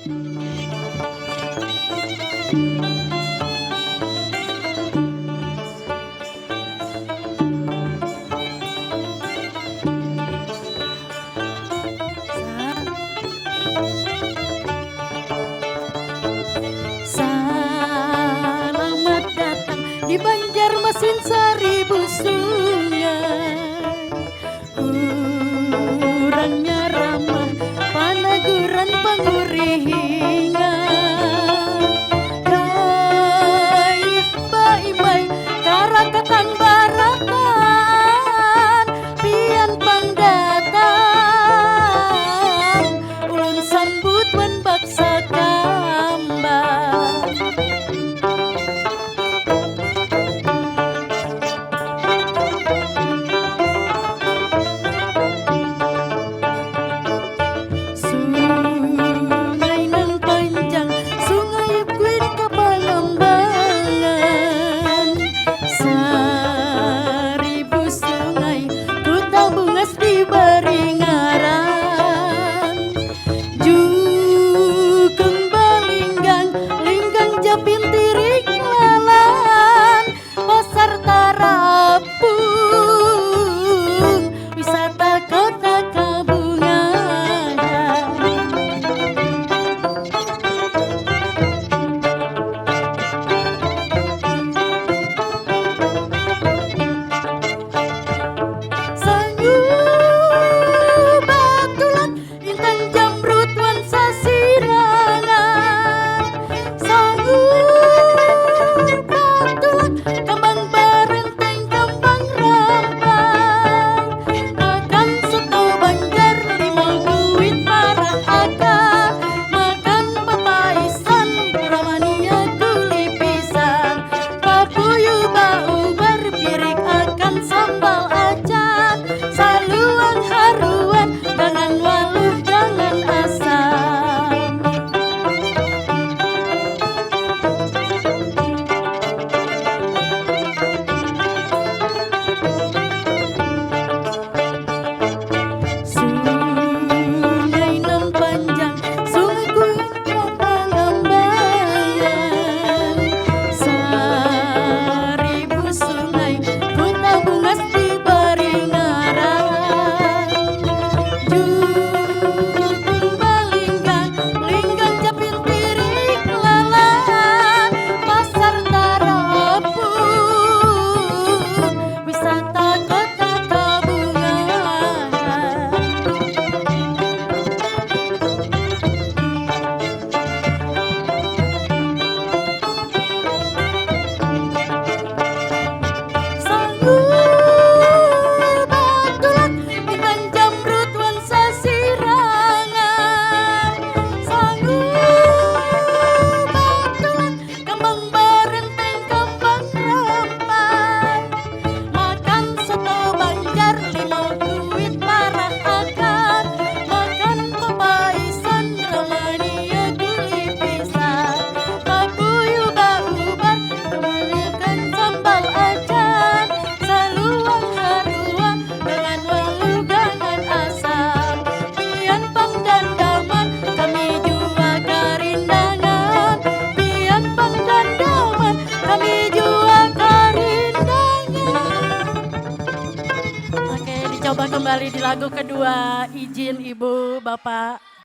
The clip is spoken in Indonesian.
Selamat datang di Banjarmasin seribu sungai. Urangnya ramah, panaguran pangurihingan. Gaif baimbai, karakatan barakan, pian pangdatang, ulun sambut wan baksa kambang. Sungai nan panjang, sungai Buin ke Palambangan. Seribu sungai ku tabungas di Baringaran. Jukung balinggang, linggang Japin Tirik Lalan, pasar Tarapung, wisata kota Kabungan. Sangu Batulan, Intan Jamrut wan sasirangan. Sangu Batulan, kembang barenteng kembang rampai. Makan soto Banjar limau duit parah akar. Makan papaisan ramania guli pisang. Papuyuh ubar pirik akan sambal acar. Saluang haruan dengan waluh dengan asam. Sungai nan panjang, sungai Buin ke Palambangan. Seribu sungai ku tabungas di Baringaran. Jukung balinggang, linggang Japin Tirik Lalan, pasar Tarapung, wisata kota Kabungan. Sangu Batulan, Intan Jamrut wan sasirangan. Sangu Batulan, kembang barenteng kembang rampai. Makan soto Banjar limau duit parah akar. Makan papaisan ramania guli pisang. Papuyuh ubar kebanyakan sambal acar. Saluang haruan dengan waluh dengan asam. Pian pangdandaman kami jua karindangan. Pian pangdandaman kami jua karindangan. Oke, dicoba kembali di lagu kedua. Izin Ibu, Bapak.